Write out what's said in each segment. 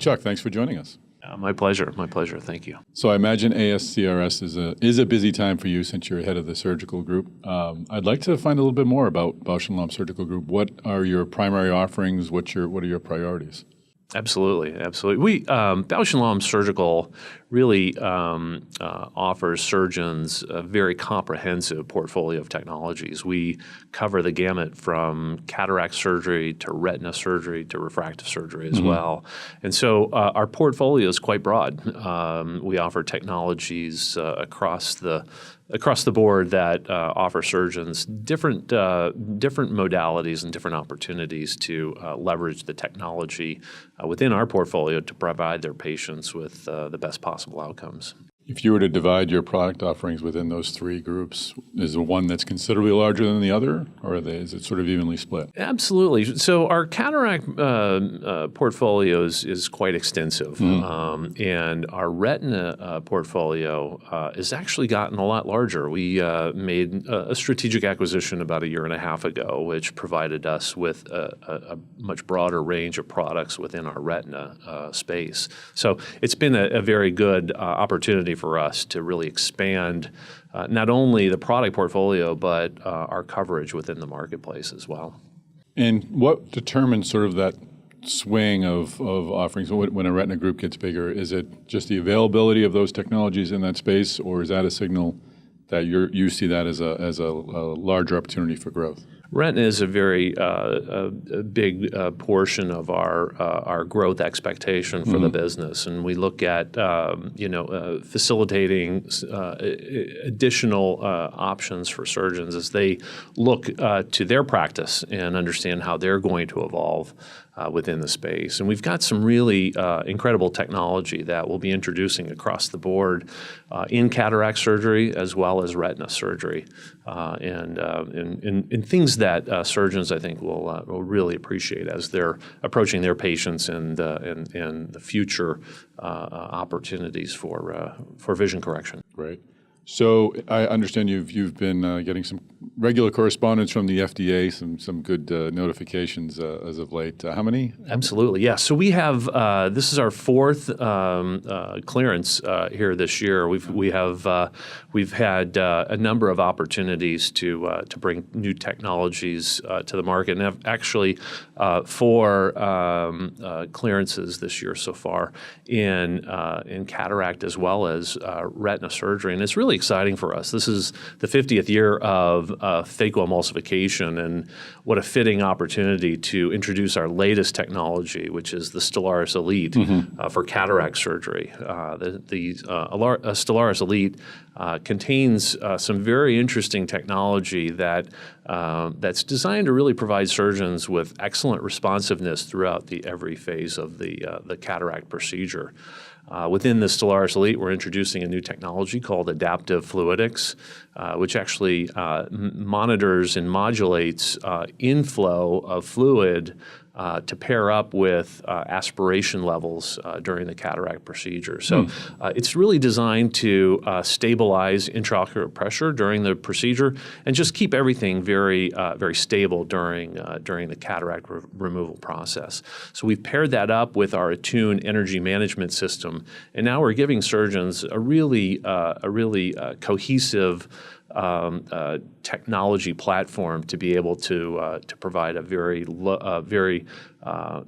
Chuck, thanks for joining us. My pleasure. My pleasure. Thank you. So I imagine ASCRS is a busy time for you since you're head of the surgical group. I'd like to find a little bit more about Bausch Lomb Surgical Group. What are your primary offerings? What are your priorities? Absolutely. We Bausch Lomb Surgical really offers surgeons a very comprehensive portfolio of technologies. We cover the gamut from cataract surgery to retina surgery to refractive surgery as well. And so our portfolio is quite broad. We offer technologies across the board that offer surgeons different modalities and different opportunities to leverage the technology within our portfolio to provide their patients with the best possible outcomes. If you were to divide your product offerings within those three groups, is there one that's considerably larger than the other, or is it sort of evenly split? Absolutely. So our cataract portfolio is quite extensive, and our retina portfolio has actually gotten a lot larger. We made a strategic acquisition about 1.5 years ago, which provided us with a much broader range of products within our retina space. So it's been a very good opportunity for us to really expand not only the product portfolio, but our coverage within the marketplace as well. And what determines sort of that swing of offerings when a retina group gets bigger? Is it just the availability of those technologies in that space, or is that a signal that you see that as a larger opportunity for growth? Retina is a very big portion of our growth expectation for the business, and we look at facilitating additional options for surgeons as they look to their practice and understand how they're going to evolve within the space. And we've got some really incredible technology that we'll be introducing across the board in cataract surgery as well as retina surgery, and things that surgeons I think will really appreciate as they're approaching their patients and the future opportunities for vision correction. Right. So I understand you've been getting some regular correspondence from the FDA, some good notifications as of late. How many? Absolutely, yes. So we have this is our fourth clearance here this year. We've had a number of opportunities to bring new technologies to the market, and have actually 4 clearances this year so far in cataract as well as retina surgery, and it's really exciting for us. This is the 50th year of phacoemulsification, and what a fitting opportunity to introduce our latest technology, which is the Stellaris Elite for cataract surgery. The Stellaris Elite contains some very interesting technology that's designed to really provide surgeons with excellent responsiveness throughout every phase of the cataract procedure. Within the Stellaris Elite, we're introducing a new technology called adaptive fluidics, which actually monitors and modulates inflow of fluid to pair up with aspiration levels during the cataract procedure. So it's really designed to stabilize intraocular pressure during the procedure and just keep everything very stable during the cataract removal process. So we've paired that up with our Attune energy management system, and now we're giving surgeons a really cohesive technology platform to be able to provide a very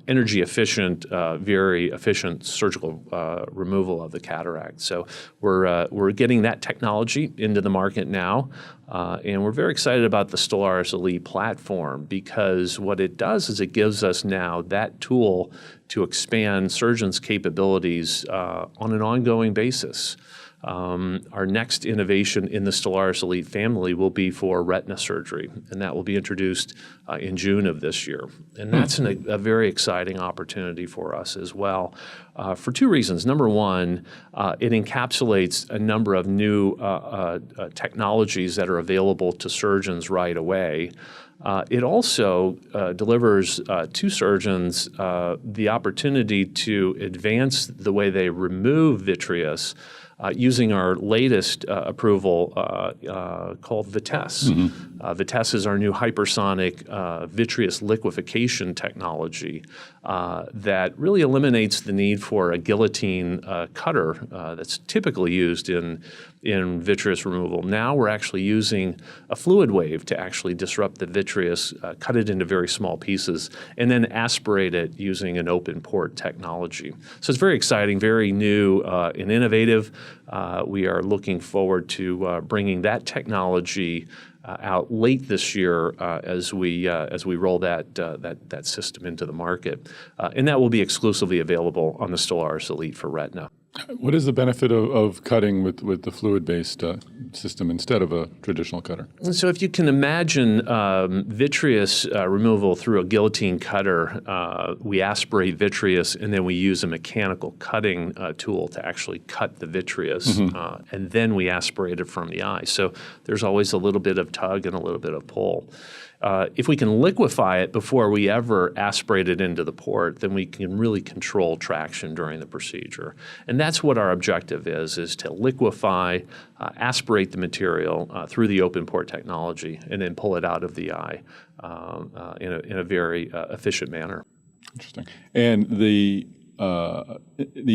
energy efficient, very efficient surgical removal of the cataract. So we're getting that technology into the market now, and we're very excited about the Stellaris Elite platform, because what it does is it gives us now that tool to expand surgeons' capabilities on an ongoing basis. Our next innovation in the Stellaris Elite family will be for retina surgery, and that will be introduced in June of this year. And that's a very exciting opportunity for us as well, for 2 reasons. Number one, it encapsulates a number of new technologies that are available to surgeons right away. It also delivers to surgeons the opportunity to advance the way they remove vitreous using our latest approval called Vitesse. Vitesse is our new hypersonic vitreous liquefaction technology that really eliminates the need for a guillotine cutter that's typically used in vitreous removal. Now we're actually using a fluid wave to actually disrupt the vitreous, cut it into very small pieces, and then aspirate it using an open port technology. So it's very exciting, very new and innovative. We are looking forward to bringing that technology out late this year as we roll that system into the market, and that will be exclusively available on the Stellaris Elite for Retina. What is the benefit of cutting with the fluid-based system instead of a traditional cutter? And so if you can imagine vitreous removal through a guillotine cutter, we aspirate vitreous and then we use a mechanical cutting tool to actually cut the vitreous, and then we aspirate it from the eye. So there's always a little bit of tug and a little bit of pull. If we can liquefy it before we ever aspirate it into the port, then we can really control traction during the procedure. And that's what our objective is to liquefy, aspirate the material through the open port technology, and then pull it out of the eye in a very efficient manner. Interesting. And the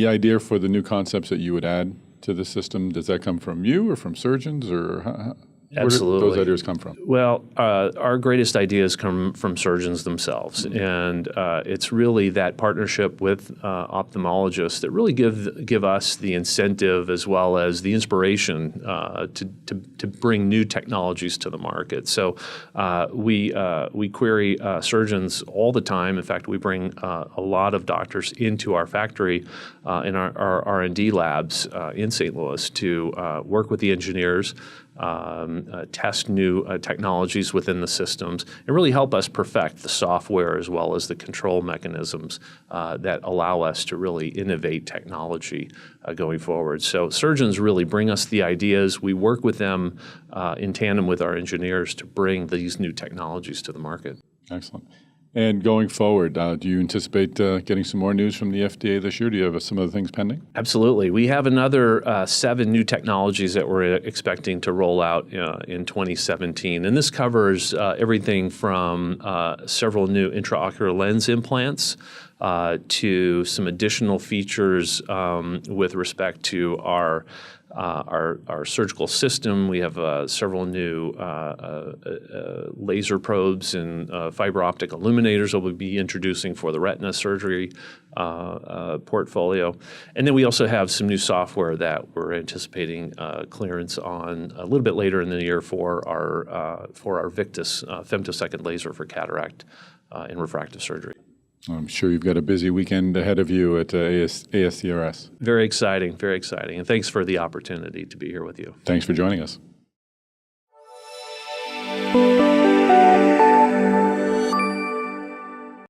idea for the new concepts that you would add to the system, does that come from you or from surgeons, or where do those ideas come from? Well, our greatest ideas come from surgeons themselves, and it's really that partnership with ophthalmologists that really give us the incentive as well as the inspiration to bring new technologies to the market. So we query surgeons all the time. In fact, we bring a lot of doctors into our factory in our R&D labs in St. Louis to work with the engineers, test new technologies within the systems, and really help us perfect the software as well as the control mechanisms that allow us to really innovate technology going forward. So surgeons really bring us the ideas. We work with them in tandem with our engineers to bring these new technologies to the market. Excellent. And going forward, do you anticipate getting some more news from the FDA this year? Do you have some other things pending? Absolutely. We have another 7 new technologies that we're expecting to roll out in 2017. And this covers everything from several new intraocular lens implants to some additional features with respect to our surgical system. We have several new laser probes and fiber optic illuminators that we'll be introducing for the retina surgery portfolio. And then we also have some new software that we're anticipating clearance on a little bit later in the year for our Victus femtosecond laser for cataract and refractive surgery. I'm sure you've got a busy weekend ahead of you at ASCRS. Very exciting, and thanks for the opportunity to be here with you. Thanks for joining us.